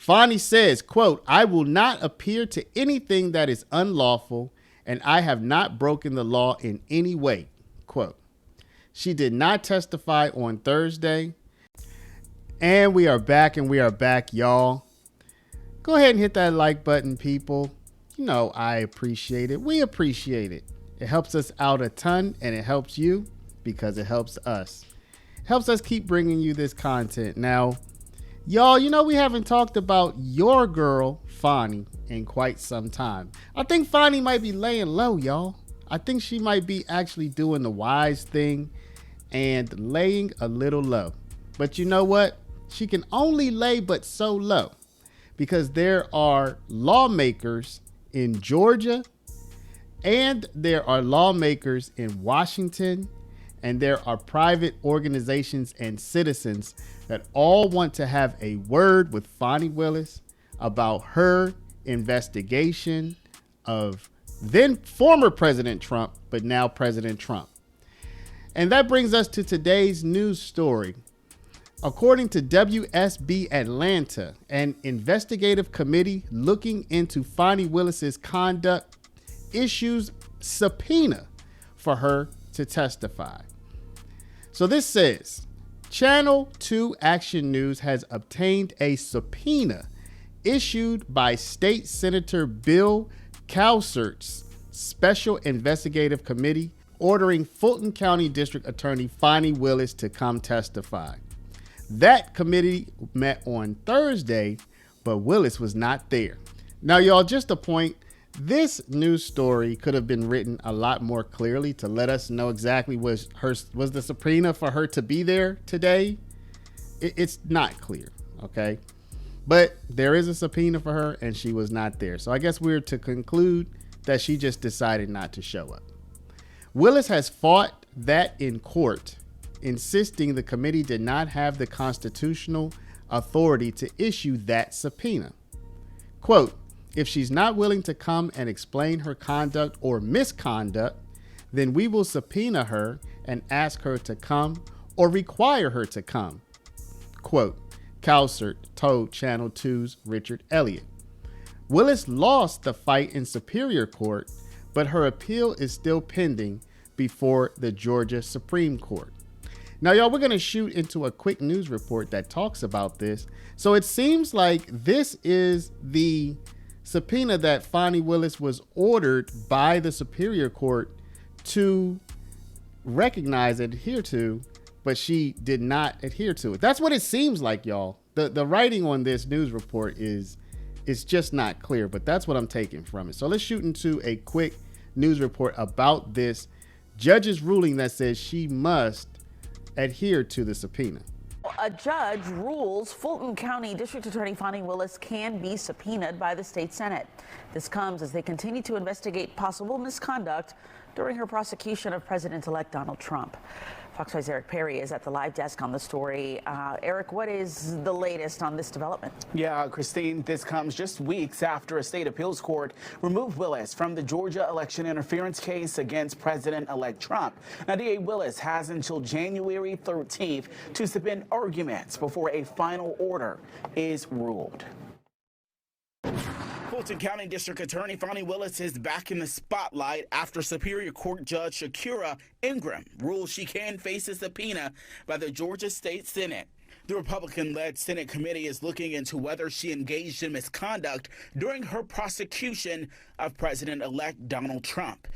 Fani says, quote, "I will not appear to anything that is unlawful, and I have not broken the law in any way," quote. She did not testify on Thursday. And we are back, y'all. Go ahead and hit that like button, people. You know, I appreciate it. We appreciate it. It helps us out a ton, and it helps you because it helps us. It helps us keep bringing you this content. Now, y'all, you know, we haven't talked about your girl, Fani, in quite some time. I think Fani might be laying low, y'all. I think she might be actually doing the wise thing and laying a little low. But you know what? She can only lay but so low because there are lawmakers in Georgia and there are lawmakers in Washington and there are private organizations and citizens that all want to have a word with Fani Willis about her investigation of then former President Trump, but now President Trump. And that brings us to today's news story. According to WSB Atlanta, an investigative committee looking into Fani Willis's conduct issues subpoena for her to testify. So this says, Channel 2 Action News has obtained a subpoena issued by State Senator Bill Cowsert's Special Investigative Committee ordering Fulton County District Attorney Fani Willis to come testify. That committee met on Thursday, but Willis was not there. Now, y'all, just a point. This news story could have been written a lot more clearly to let us know exactly was the subpoena for her to be there today. It's not clear, okay? But there is a subpoena for her, and she was not there. So I guess we're to conclude that she just decided not to show up. Willis has fought that in court, insisting the committee did not have the constitutional authority to issue that subpoena. Quote, "If she's not willing to come and explain her conduct or misconduct, then we will subpoena her and ask her to come or require her to come," quote, Cowsert told Channel 2's Richard Elliott. Willis lost the fight in Superior Court, but her appeal is still pending before the Georgia Supreme Court. Now, y'all, we're going to shoot into a quick news report that talks about this. So it seems like this is the subpoena that Fani Willis was ordered by the Superior Court to recognize and adhere to, but she did not adhere to it. That's what it seems like, y'all. The writing on this news report is just not clear, but that's what I'm taking from it. So let's shoot into a quick news report about this judge's ruling that says she must adhere to the subpoena. A judge rules Fulton County District Attorney Fani Willis can be subpoenaed by the state Senate. This comes as they continue to investigate possible misconduct during her prosecution of President-elect Donald Trump. Fox 5's Eric Perry is at the live desk on the story. Eric, what is the latest on this development? Yeah, Christine, this comes just weeks after a state appeals court removed Willis from the Georgia election interference case against President-elect Trump. Now, DA Willis has until January 13th to submit arguments before a final order is ruled. Fulton County District Attorney Fani Willis is back in the spotlight after Superior Court Judge Shakira Ingram ruled she can face a subpoena by the Georgia State Senate. The Republican-led Senate committee is looking into whether she engaged in misconduct during her prosecution of President-elect Donald Trump.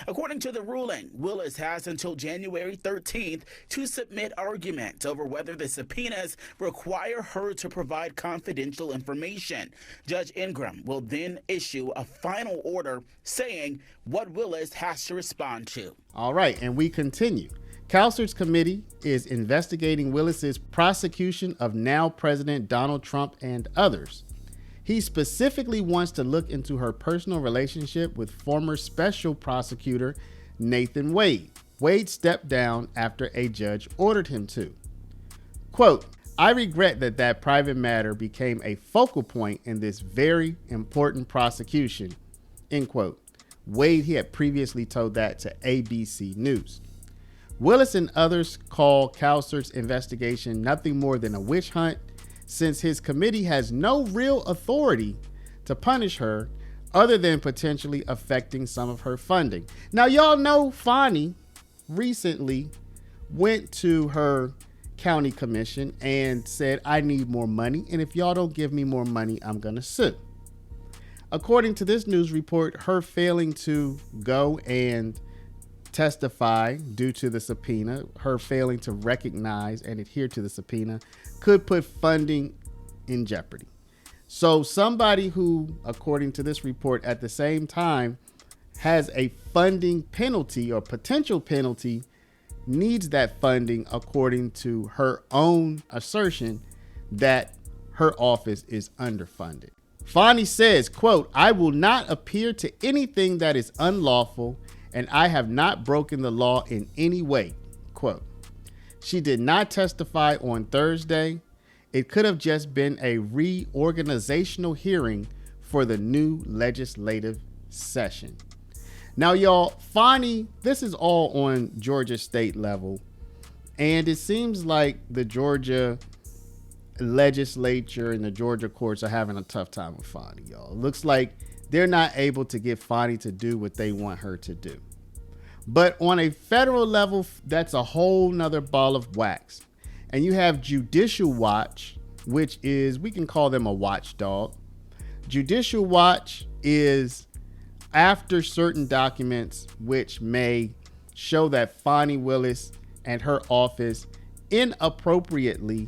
According to the ruling, Willis has until January 13th to submit arguments over whether the subpoenas require her to provide confidential information. Judge Ingram will then issue a final order saying what Willis has to respond to. All right, and we continue. Cowsert's committee is investigating Willis's prosecution of now President Donald Trump and others. He specifically wants to look into her personal relationship with former special prosecutor Nathan Wade. Wade stepped down after a judge ordered him to. Quote, "I regret that private matter became a focal point in this very important prosecution," end quote. Wade, he had previously told that to ABC News. Willis and others call Cowsert's investigation nothing more than a witch hunt since his committee has no real authority to punish her other than potentially affecting some of her funding. Now, y'all know Fani recently went to her county commission and said, I need more money, and if y'all don't give me more money, I'm gonna sue. According to this news report, her failing to go and testify due to the subpoena, her failing to recognize and adhere to the subpoena, could put funding in jeopardy. So somebody who, according to this report, at the same time has a funding penalty or potential penalty, needs that funding according to her own assertion that her office is underfunded. Fani says, quote, I will not appear to anything that is unlawful, and I have not broken the law in any way, quote. She did not testify on Thursday. It could have just been a reorganizational hearing for the new legislative session. Now, y'all, Fani, this is all on Georgia state level, and it seems like the Georgia legislature and the Georgia courts are having a tough time with Fani, y'all. It looks like they're not able to get Fani to do what they want her to do. But on a federal level, that's a whole nother ball of wax. And you have Judicial Watch, which is, we can call them a watchdog. Judicial Watch is after certain documents which may show that Fani Willis and her office inappropriately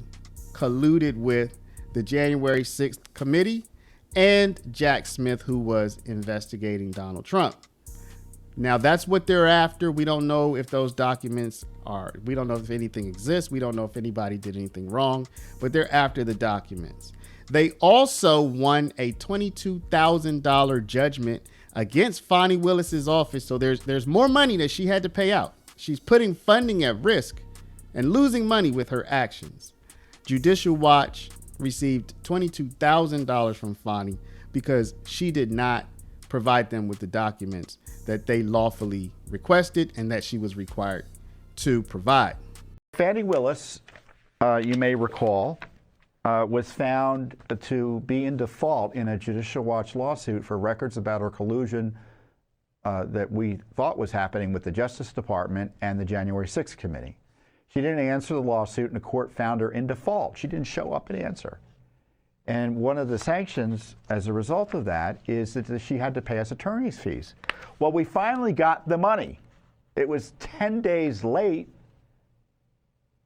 colluded with the January 6th committee and Jack Smith, who was investigating Donald Trump. Now, that's what they're after. We don't know if those documents are, we don't know if anything exists. We don't know if anybody did anything wrong, but they're after the documents. They also won a $22,000 judgment against Fani Willis's office. So there's more money that she had to pay out. She's putting funding at risk and losing money with her actions. Judicial Watch received $22,000 from Fani because she did not provide them with the documents that they lawfully requested and that she was required to provide. Fani Willis, you may recall, was found to be in default in a Judicial Watch lawsuit for records about her collusion that we thought was happening with the Justice Department and the January 6th committee. She didn't answer the lawsuit, and the court found her in default. She didn't show up and answer. And one of the sanctions as a result of that is that she had to pay us attorney's fees. Well, we finally got the money. It was 10 days late,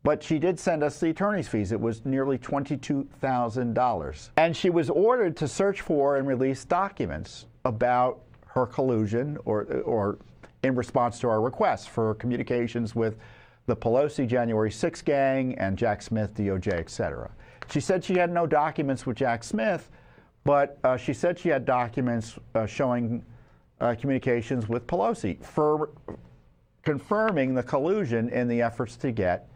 but she did send us the attorney's fees. It was nearly $22,000. And she was ordered to search for and release documents about her collusion or in response to our requests for communications with the Pelosi January 6 gang and Jack Smith, DOJ, et cetera. She said she had no documents with Jack Smith, but she said she had documents showing communications with Pelosi for confirming the collusion in the efforts to get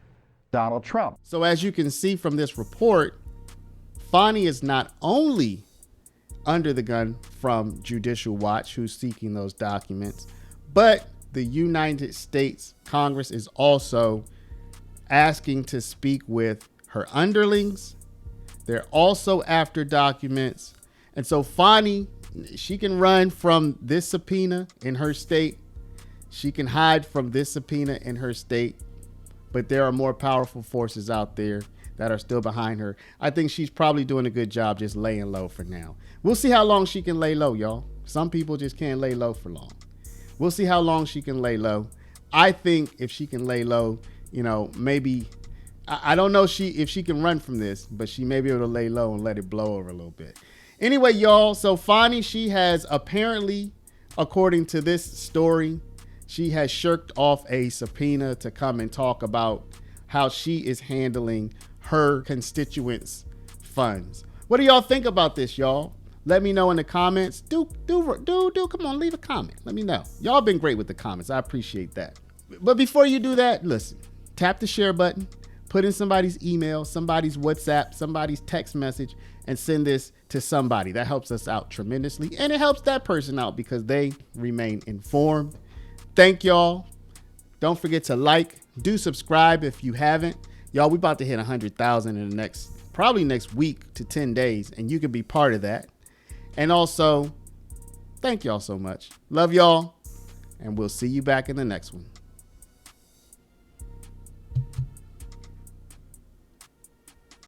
Donald Trump. So as you can see from this report, Fani is not only under the gun from Judicial Watch, who's seeking those documents, but the United States Congress is also asking to speak with her underlings. They're also after documents. And so Fani, she can run from this subpoena in her state. She can hide from this subpoena in her state. But there are more powerful forces out there that are still behind her. I think she's probably doing a good job just laying low for now. We'll see how long she can lay low, y'all. Some people just can't lay low for long. We'll see how long she can lay low. I think if she can lay low, you know, maybe, I don't know if she can run from this, but she may be able to lay low and let it blow over a little bit. Anyway, y'all, so Fani, she has apparently, according to this story, she has shirked off a subpoena to come and talk about how she is handling her constituents' funds. What do y'all think about this, y'all? Let me know in the comments. Do, come on, leave a comment. Let me know. Y'all been great with the comments. I appreciate that. But before you do that, listen, tap the share button, put in somebody's email, somebody's WhatsApp, somebody's text message, and send this to somebody. That helps us out tremendously. And it helps that person out because they remain informed. Thank y'all. Don't forget to like, do subscribe if you haven't. Y'all, we about to hit 100,000 in the next probably next week to 10 days, and you can be part of that. And also, thank y'all so much. Love y'all, and we'll see you back in the next one.